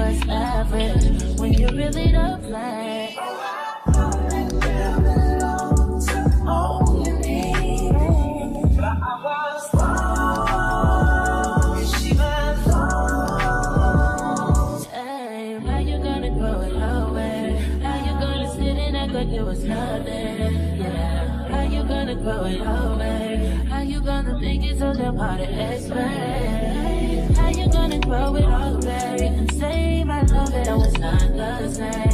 was average when you really don't play. It was nothing, yeah. How you gonna grow it away? How you gonna think it's so damn hard to explain? How you gonna grow it all away and say my love that I was not the same?